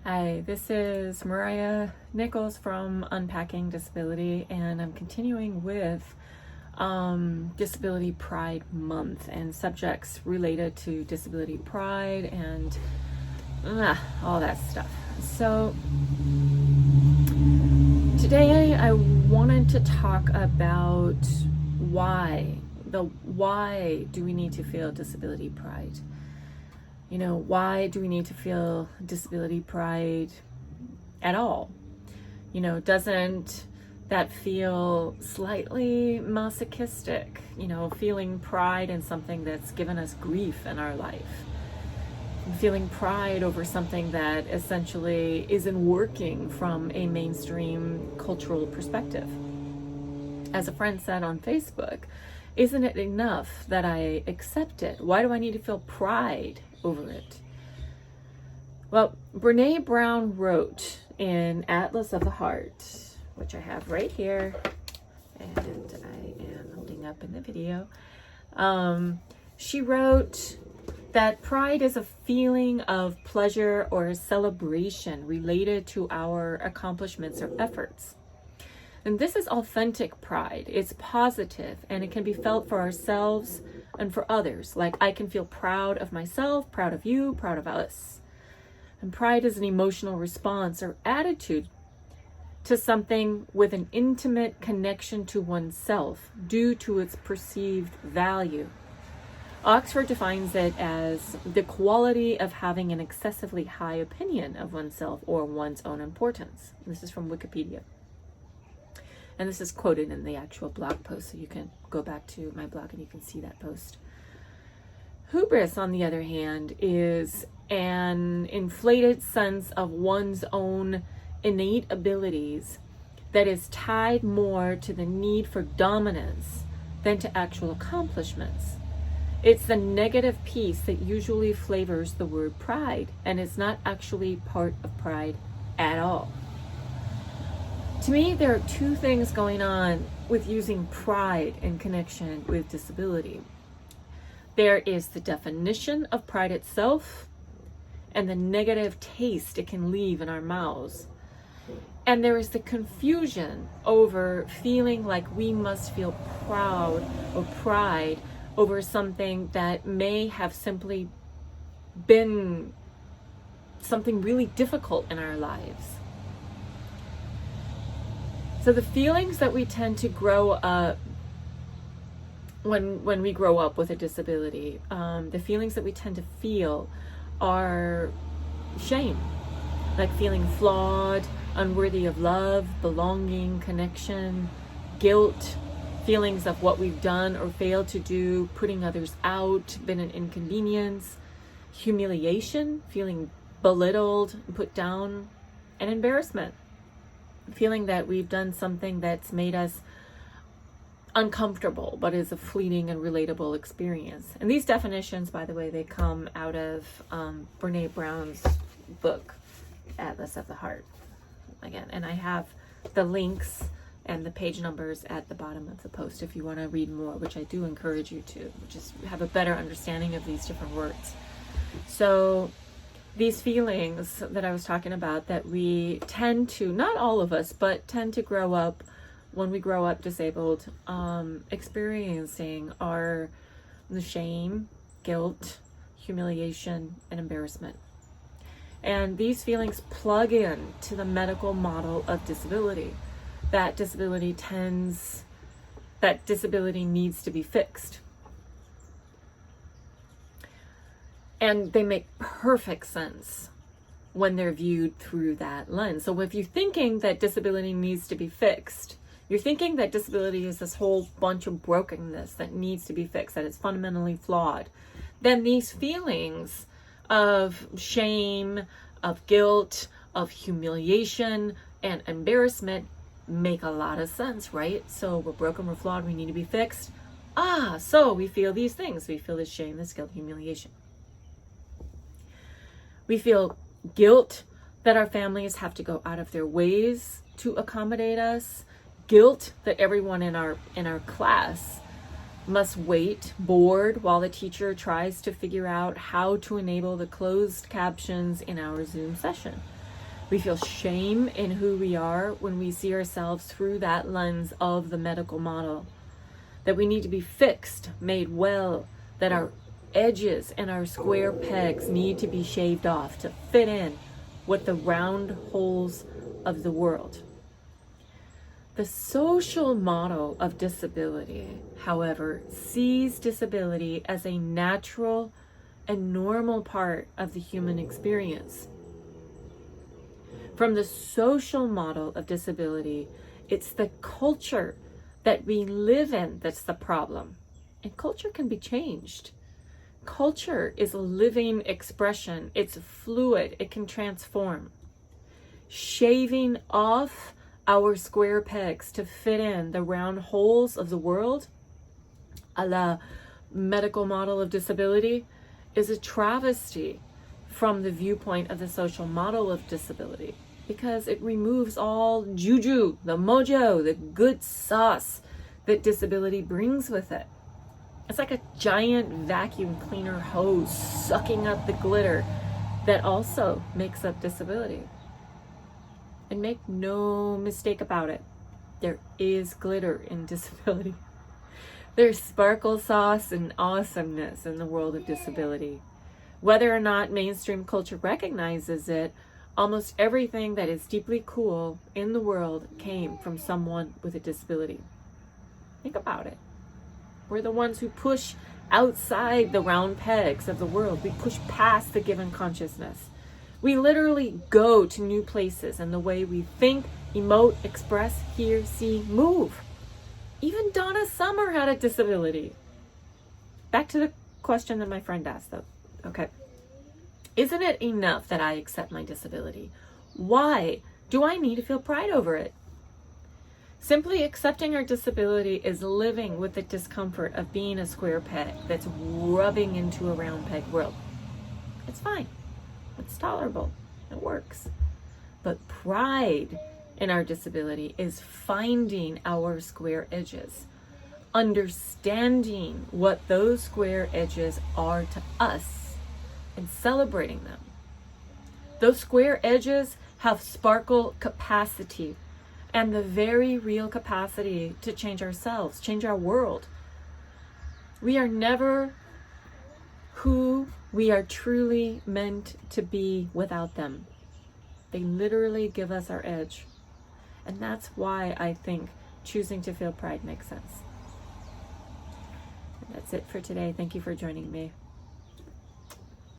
Hi, this is Mariah Nichols from Unpacking Disability, and I'm continuing with Disability Pride Month and subjects related to disability pride and all that stuff. So today I wanted to talk about why do we need to feel disability pride? Why do we need to feel disability pride at all? Doesn't that feel slightly masochistic? Feeling pride in something that's given us grief in our life. Feeling pride over something that essentially isn't working from a mainstream cultural perspective. As a friend said on Facebook, isn't it enough that I accept it? Why do I need to feel pride over it? Well, Brene Brown wrote in Atlas of the Heart, which I have right here, and I am holding up in the video. She wrote that pride is a feeling of pleasure or celebration related to our accomplishments or efforts. And this is authentic pride. It's positive, and it can be felt for ourselves and for others. Like, I can feel proud of myself, proud of you, proud of us. And pride is an emotional response or attitude to something with an intimate connection to oneself due to its perceived value. Oxford defines it as the quality of having an excessively high opinion of oneself or one's own importance. This is from Wikipedia. And this is quoted in the actual blog post, so you can go back to my blog and you can see that post. Hubris, on the other hand, is an inflated sense of one's own innate abilities that is tied more to the need for dominance than to actual accomplishments. It's the negative piece that usually flavors the word pride, and it's not actually part of pride at all. To me, there are two things going on with using pride in connection with disability. There is the definition of pride itself and the negative taste it can leave in our mouths. And there is the confusion over feeling like we must feel proud or pride over something that may have simply been something really difficult in our lives. So the feelings that we tend to grow up when we grow up with a disability, the feelings that we tend to feel are shame, like feeling flawed, unworthy of love, belonging, connection, guilt, feelings of what we've done or failed to do, putting others out, been an inconvenience, humiliation, feeling belittled, put down, and embarrassment. Feeling that we've done something that's made us uncomfortable, but is a fleeting and relatable experience. And these definitions, by the way, they come out of Brene Brown's book, Atlas of the Heart. Again, and I have the links and the page numbers at the bottom of the post if you want to read more, which I do encourage you to, just have a better understanding of these different words. So these feelings that I was talking about that we tend to, not all of us, but tend to grow up, when we grow up disabled, experiencing are the shame, guilt, humiliation, and embarrassment. And these feelings plug in to the medical model of disability, that disability needs to be fixed. And they make perfect sense when they're viewed through that lens. So if you're thinking that disability needs to be fixed, you're thinking that disability is this whole bunch of brokenness that needs to be fixed, that it's fundamentally flawed, then these feelings of shame, of guilt, of humiliation, and embarrassment make a lot of sense, right? So we're broken, we're flawed, we need to be fixed. So we feel these things. We feel this shame, this guilt, humiliation. We feel guilt that our families have to go out of their ways to accommodate us. Guilt that everyone in our class must wait bored while the teacher tries to figure out how to enable the closed captions in our Zoom session. We feel shame in who we are when we see ourselves through that lens of the medical model. That we need to be fixed, made well, that our edges and our square pegs need to be shaved off to fit in with the round holes of the world. The social model of disability, however, sees disability as a natural and normal part of the human experience. From the social model of disability, it's the culture that we live in that's the problem. And culture can be changed. Culture is a living expression. It's fluid. It can transform. Shaving off our square pegs to fit in the round holes of the world, a la medical model of disability, is a travesty from the viewpoint of the social model of disability, because it removes all juju, the mojo, the good sauce that disability brings with it. It's like a giant vacuum cleaner hose sucking up the glitter that also makes up disability. And make no mistake about it, there is glitter in disability. There's sparkle sauce and awesomeness in the world of disability. Whether or not mainstream culture recognizes it, almost everything that is deeply cool in the world came from someone with a disability. Think about it. We're the ones who push outside the round pegs of the world. We push past the given consciousness. We literally go to new places in the way we think, emote, express, hear, see, move. Even Donna Summer had a disability. Back to the question that my friend asked, though. Okay. Isn't it enough that I accept my disability? Why do I need to feel pride over it? Simply accepting our disability is living with the discomfort of being a square peg that's rubbing into a round peg world. It's fine. It's tolerable. It works. But pride in our disability is finding our square edges, understanding what those square edges are to us, and celebrating them. Those square edges have sparkle capacity and the very real capacity to change ourselves, change our world. We are never who we are truly meant to be without them. They literally give us our edge. And that's why I think choosing to feel pride makes sense. And that's it for today. Thank you for joining me.